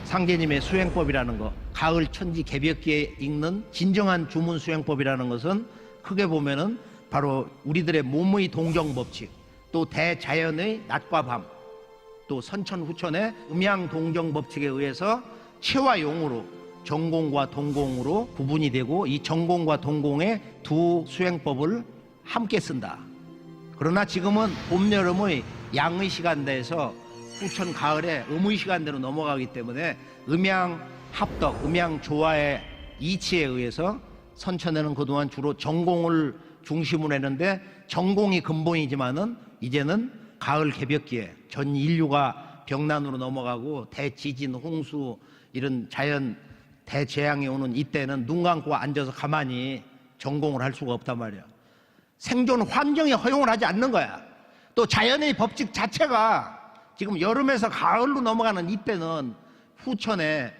상제님의 수행법이라는 거, 가을 천지 개벽기에 읽는 진정한 주문 수행법이라는 것은 크게 보면은 바로 우리들의 몸의 동정법칙, 또 대자연의 낮과 밤, 또 선천후천의 음양동정법칙에 의해서 체와 용으로 정공과 동공으로 구분이 되고, 이 정공과 동공의 두 수행법을 함께 쓴다. 그러나 지금은 봄, 여름의 양의 시간대에서 후천, 가을에 음의 시간대로 넘어가기 때문에 음양 합덕, 음양 조화의 이치에 의해서 선천에는 그동안 주로 정공을 중심으로 했는데, 정공이 근본이지만은 이제는 가을 개벽기에 전 인류가 병난으로 넘어가고 대지진, 홍수 이런 자연 대재앙이 오는 이때는 눈 감고 앉아서 가만히 전공을 할 수가 없단 말이야. 생존 환경이 허용을 하지 않는 거야. 또 자연의 법칙 자체가 지금 여름에서 가을로 넘어가는 이때는 후천의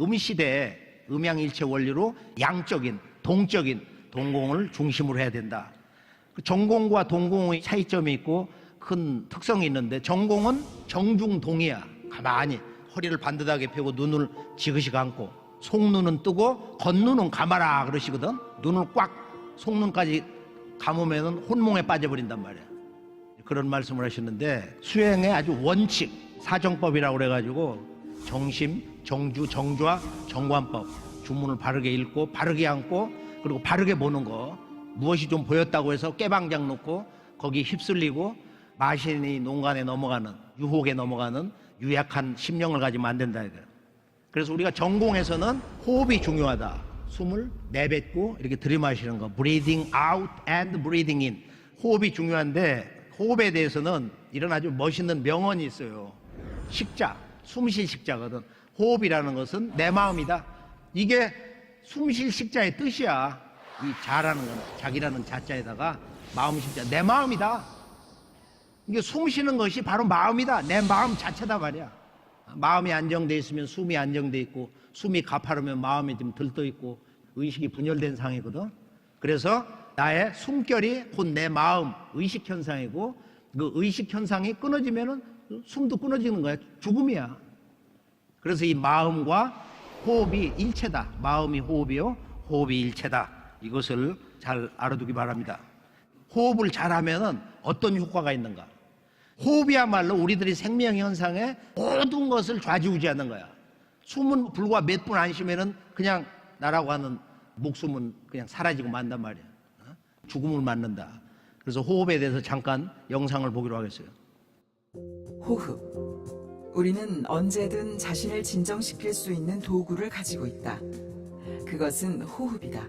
음시대에 음양일체 원리로 양적인 동적인 동공을 중심으로 해야 된다. 정공과 동공의 차이점이 있고 큰 특성이 있는데, 정공은 정중동이야. 가만히 허리를 반듯하게 펴고 눈을 지그시 감고, 속눈은 뜨고 겉눈은 감아라 그러시거든. 눈을 꽉 속눈까지 감으면 혼몽에 빠져버린단 말이야. 그런 말씀을 하셨는데, 수행의 아주 원칙, 사정법이라고 그래가지고 정심, 정주, 정좌, 정관법, 주문을 바르게 읽고 바르게 앉고 그리고 바르게 보는 거, 무엇이 좀 보였다고 해서 깨방장 놓고 거기 휩쓸리고 마신이 농간에 넘어가는, 유혹에 넘어가는 유약한 심령을 가지면 안 된다 이거야. 그래서 우리가 전공에서는 호흡이 중요하다. 숨을 내뱉고 이렇게 들이마시는 거, breathing out and breathing in. 호흡이 중요한데, 호흡에 대해서는 이런 아주 멋있는 명언이 있어요. 식자, 숨쉴 식자거든. 호흡이라는 것은 내 마음이다. 이게 숨쉴 식자의 뜻이야. 이 자라는 건 자기라는 자자에다가 마음 식자, 내 마음이다. 이게 숨 쉬는 것이 바로 마음이다. 내 마음 자체다 말이야. 마음이 안정돼 있으면 숨이 안정돼 있고, 숨이 가파르면 마음이 좀 들떠 있고, 의식이 분열된 상이거든. 그래서 나의 숨결이 곧 내 마음 의식 현상이고, 그 의식 현상이 끊어지면은 숨도 끊어지는 거야. 죽음이야. 그래서 이 마음과 호흡이 일체다. 마음이 호흡이요, 호흡이 일체다. 이것을 잘 알아두기 바랍니다. 호흡을 잘하면은 어떤 효과가 있는가? 호흡이야말로 우리들의 생명 현상에 모든 것을 좌지우지하는 거야. 숨은 불과 몇 분 안 쉬면은 그냥 나라고 하는 목숨은 그냥 사라지고 만단 말이야. 죽음을 맞는다. 그래서 호흡에 대해서 잠깐 영상을 보기로 하겠어요. 호흡. 우리는 언제든 자신을 진정시킬 수 있는 도구를 가지고 있다. 그것은 호흡이다.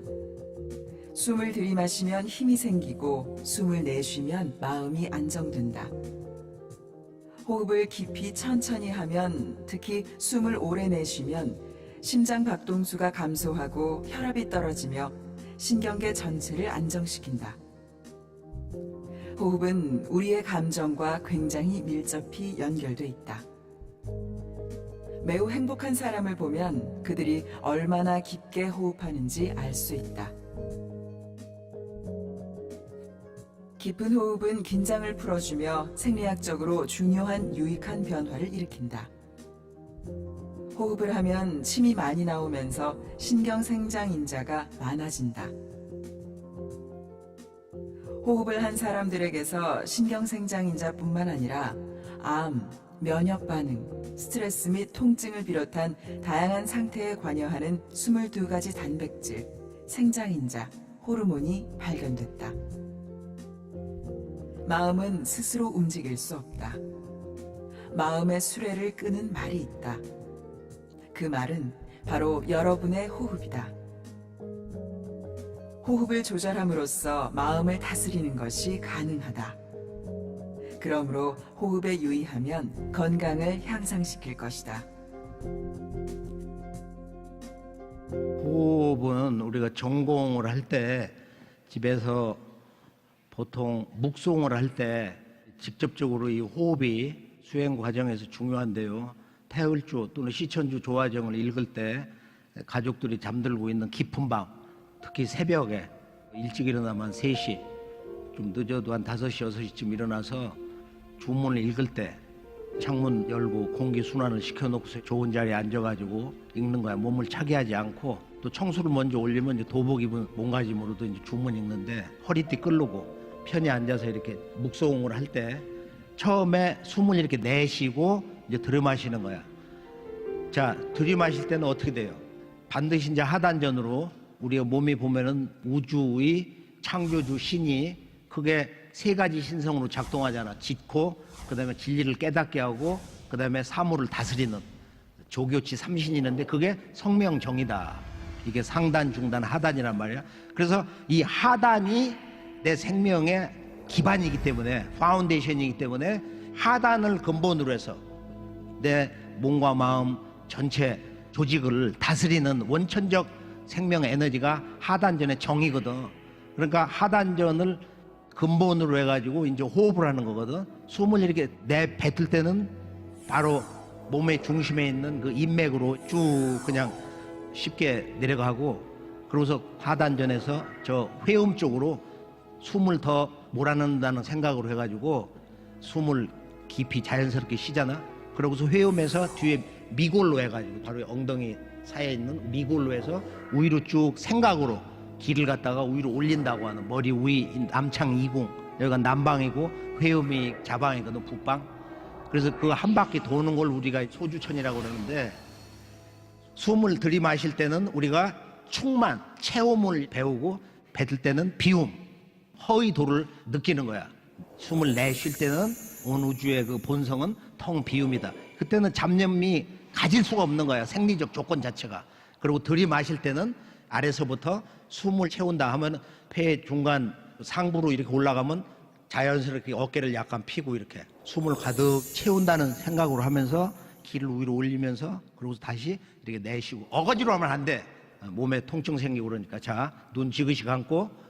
숨을 들이마시면 힘이 생기고, 숨을 내쉬면 마음이 안정된다. 호흡을 깊이 천천히 하면, 특히 숨을 오래 내쉬면 심장 박동수가 감소하고 혈압이 떨어지며 신경계 전체를 안정시킨다. 호흡은 우리의 감정과 굉장히 밀접히 연결돼 있다. 매우 행복한 사람을 보면 그들이 얼마나 깊게 호흡하는지 알 수 있다. 깊은 호흡은 긴장을 풀어주며 생리학적으로 중요한 유익한 변화를 일으킨다. 호흡을 하면 침이 많이 나오면서 신경생장인자가 많아진다. 호흡을 한 사람들에게서 신경생장인자뿐만 아니라 암, 면역반응, 스트레스 및 통증을 비롯한 다양한 상태에 관여하는 22가지 단백질, 생장인자, 호르몬이 발견됐다. 마음은 스스로 움직일 수 없다. 마음의 수레를 끄는 말이 있다. 그 말은 바로 여러분의 호흡이다. 호흡을 조절함으로써 마음을 다스리는 것이 가능하다. 그러므로 호흡에 유의하면 건강을 향상시킬 것이다. 호흡은 우리가 전공을 할 때, 집에서 보통 묵송을 할 때 직접적으로 이 호흡이 수행 과정에서 중요한데요. 태을주 또는 시천주 조화정을 읽을 때 가족들이 잠들고 있는 깊은 밤, 특히 새벽에 일찍 일어나면 3시, 좀 늦어도 한 5시, 6시쯤 일어나서 주문을 읽을 때 창문 열고 공기 순환을 시켜놓고서 좋은 자리에 앉아가지고 읽는 거야. 몸을 차게 하지 않고, 또 청수를 먼저 올리면 이제 도복 입은 몸가짐으로도 이제 주문 읽는데, 허리띠 끌고 편히 앉아서 이렇게 묵송을 할 때 처음에 숨을 이렇게 내쉬고 이제 들이마시는 거야. 자, 들이마실 때는 어떻게 돼요? 반드시 이제 하단전으로 우리가 몸이 보면은 우주의 창조주 신이 크게 세 가지 신성으로 작동하잖아. 짓고, 그 다음에 진리를 깨닫게 하고, 그 다음에 사물을 다스리는 조교치 삼신이 있는데 그게 성명정이다. 이게 상단, 중단, 하단이란 말이야. 그래서 이 하단이 내 생명의 기반이기 때문에, 파운데이션이기 때문에 하단을 근본으로 해서 내 몸과 마음 전체 조직을 다스리는 원천적 생명 에너지가 하단전의 정이거든. 그러니까 하단전을 근본으로 해가지고 이제 호흡을 하는 거거든. 숨을 이렇게 내뱉을 때는 바로 몸의 중심에 있는 그 인맥으로 쭉 그냥 쉽게 내려가고, 그러고서 하단전에서 저 회음 쪽으로 숨을 더 몰아넣는다는 생각으로 해가지고 숨을 깊이 자연스럽게 쉬잖아. 그러고서 회음에서 뒤에 미골로 해가지고 바로 엉덩이 사이에 있는 미골로 해서 위로 쭉 생각으로 길을 갖다가 위로 올린다고 하는, 머리 위 남창 이궁, 여기가 남방이고 회음이 자방이거든, 북방. 그래서 그 한 바퀴 도는 걸 우리가 소주천이라고 그러는데, 숨을 들이마실 때는 우리가 충만, 체험을 배우고, 뱉을 때는 비움, 허의도를 느끼는 거야. 숨을 내쉴 때는 온 우주의 그 본성은 텅 비움이다. 그때는 잡념이 가질 수가 없는 거야, 생리적 조건 자체가. 그리고 들이마실 때는 아래서부터 숨을 채운다 하면 폐 중간 상부로 이렇게 올라가면 자연스럽게 어깨를 약간 펴고 이렇게 숨을 가득 채운다는 생각으로 하면서 기를 위로 올리면서, 그리고 다시 이렇게 내쉬고. 어거지로 하면 안 돼. 몸에 통증 생기고 그러니까. 자, 눈 지그시 감고.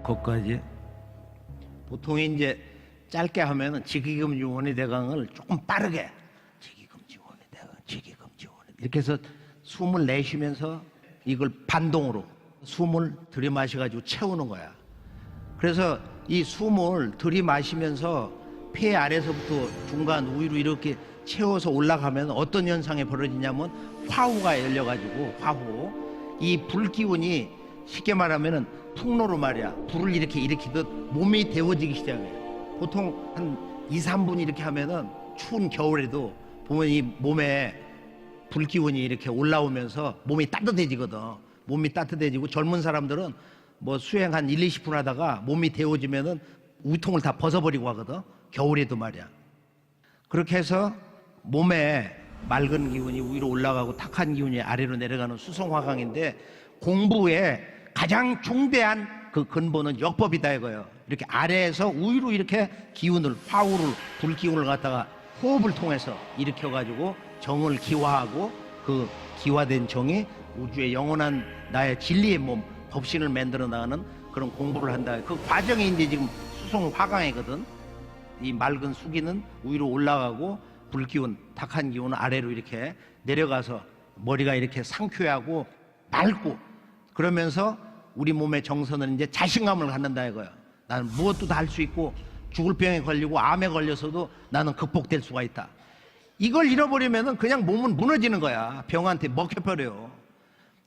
거기까지. 보통 이제 짧게 하면은 직기금지원의 대강을 조금 빠르게 직기금지원의 대강, 직기금지원의 이렇게 해서 숨을 내쉬면서 이걸 반동으로 숨을 들이마셔가지고 채우는 거야. 그래서 이 숨을 들이마시면서 폐 아래서부터 중간 위로 이렇게 채워서 올라가면 어떤 현상이 벌어지냐면 화후가 열려가지고, 화후, 이 불기운이 쉽게 말하면은 풍로로 말이야, 불을 이렇게 일으키듯 몸이 데워지기 시작해요. 보통 한 2, 3분 이렇게 하면은 추운 겨울에도 보면 이 몸에 불기운이 이렇게 올라오면서 몸이 따뜻해지거든. 몸이 따뜻해지고, 젊은 사람들은 뭐 수행 한 1, 20분 하다가 몸이 데워지면은 우통을 다 벗어버리고 하거든, 겨울에도 말이야. 그렇게 해서 몸에 맑은 기운이 위로 올라가고 탁한 기운이 아래로 내려가는 수성화강인데 공부의 가장 중대한 그 근본은 역법이다 이거예요. 이렇게 아래에서 위로 이렇게 기운을 화우를 불기운을 갖다가 호흡을 통해서 일으켜가지고 정을 기화하고 그 기화된 정이 우주의 영원한 나의 진리의 몸 법신을 만들어 나가는 그런 공부를 한다. 그 과정이 이제 지금 수성화강이거든. 이 맑은 수기는 위로 올라가고 불기운, 탁한 기운은 아래로 이렇게 내려가서 머리가 이렇게 상쾌하고 맑고 그러면서 우리 몸의 정서는 이제 자신감을 갖는다 이거야. 나는 무엇도 다 할 수 있고 죽을 병에 걸리고 암에 걸려서도 나는 극복될 수가 있다. 이걸 잃어버리면은 그냥 몸은 무너지는 거야. 병한테 먹혀버려요.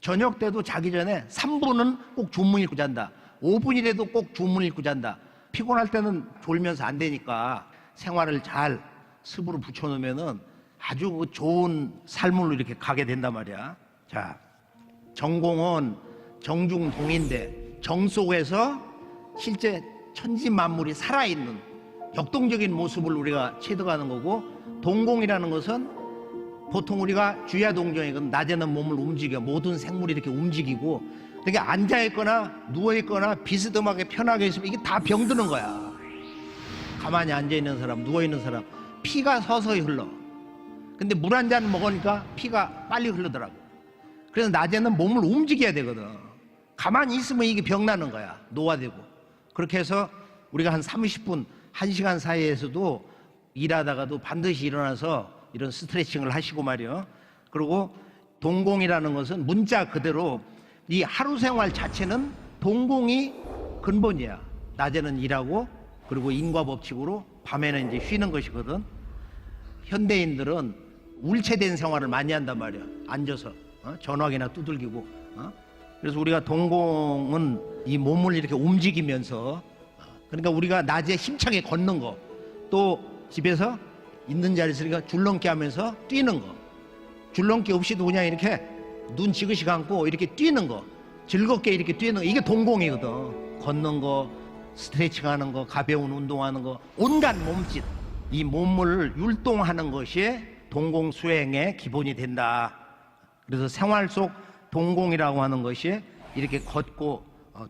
저녁 때도 자기 전에 3분은 꼭 주문 읽고 잔다. 5분이라도 꼭 주문 읽고 잔다. 피곤할 때는 졸면서 안 되니까 생활을 잘 습으로 붙여놓으면은 아주 좋은 삶으로 이렇게 가게 된단 말이야. 자, 정공은 정중동인데 정 속에서 실제 천지 만물이 살아있는 역동적인 모습을 우리가 체득하는 거고, 동공이라는 것은 보통 우리가 주야동정이거든. 낮에는 몸을 움직여 모든 생물이 이렇게 움직이고, 그러니까 앉아있거나 누워있거나 비스듬하게 편하게 있으면 이게 다 병드는 거야. 가만히 앉아있는 사람, 누워있는 사람 피가 서서히 흘러. 근데 물 한 잔 먹으니까 피가 빨리 흐르더라고. 그래서 낮에는 몸을 움직여야 되거든. 가만히 있으면 이게 병나는 거야. 노화되고. 그렇게 해서 우리가 한 30분, 1시간 사이에서도 일하다가도 반드시 일어나서 이런 스트레칭을 하시고 말이요. 그리고 동공이라는 것은 문자 그대로 이 하루 생활 자체는 동공이 근본이야. 낮에는 일하고 그리고 인과 법칙으로 밤에는 이제 쉬는 것이거든. 현대인들은 울체된 생활을 많이 한단 말이야. 앉아서 전화기나 두들기고. 그래서 우리가 동공은 이 몸을 이렇게 움직이면서, 그러니까 우리가 낮에 힘차게 걷는 거, 또 집에서 있는 자리에서 우리가 줄넘기 하면서 뛰는 거, 줄넘기 없이도 그냥 이렇게 눈 지그시 감고 이렇게 뛰는 거, 즐겁게 이렇게 뛰는 거, 이게 동공이거든. 걷는 거, 스트레칭 하는 거, 가벼운 운동하는 거, 온갖 몸짓, 이 몸을 율동하는 것이 동공 수행의 기본이 된다. 그래서 생활 속 동공이라고 하는 것이 이렇게 걷고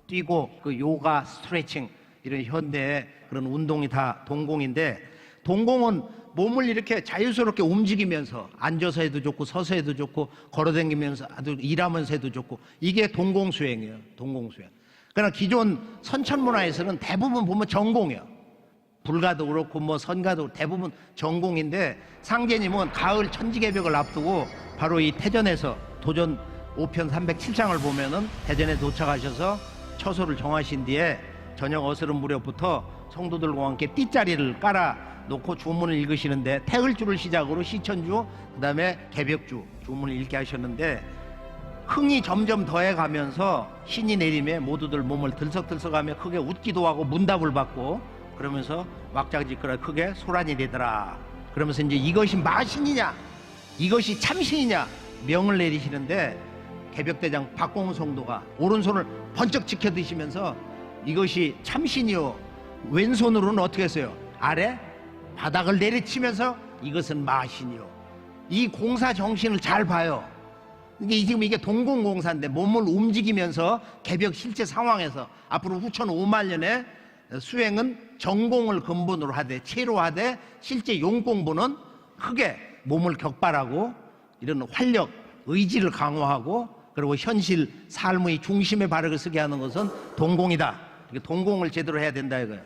뛰고 그 요가, 스트레칭 이런 현대의 그런 운동이 다 동공인데, 동공은 몸을 이렇게 자유스럽게 움직이면서 앉아서 해도 좋고 서서 해도 좋고 걸어다니면서 아주 일하면서 해도 좋고, 이게 동공수행이에요. 동공수행. 그러나 기존 선천문화에서는 대부분 보면 전공이에요. 불가도 그렇고 뭐 선가도 대부분 전공인데, 상제님은 가을 천지개벽을 앞두고 바로 이 태전에서 도전 5편 307장을 보면은 대전에 도착하셔서 처소를 정하신 뒤에 저녁 어스름 무렵부터 성도들과 함께 띠자리를 깔아 놓고 주문을 읽으시는데, 태을주를 시작으로 시천주, 그 다음에 개벽주 주문을 읽게 하셨는데, 흥이 점점 더해가면서 신이 내림에 모두들 몸을 들썩들썩하며 크게 웃기도 하고 문답을 받고, 그러면서 왁자지껄하게 크게 소란이 되더라. 그러면서 이제 이것이 마신이냐 이것이 참신이냐 명을 내리시는데, 개벽대장 박공훈 성도가 오른손을 번쩍 지켜 드시면서 이것이 참신이요, 왼손으로는 어떻게 했어요? 아래 바닥을 내리치면서 이것은 마신이요. 이 공사 정신을 잘 봐요. 이게 지금 이게 동공공사인데 몸을 움직이면서 개벽 실제 상황에서 앞으로 후천 5만 년에 수행은 전공을 근본으로 하되 체로하되, 실제 용공부는 크게 몸을 격발하고 이런 활력, 의지를 강화하고, 그리고 현실 삶의 중심에 바르게 서게 하는 것은 동공이다. 동공을 제대로 해야 된다 이거예요.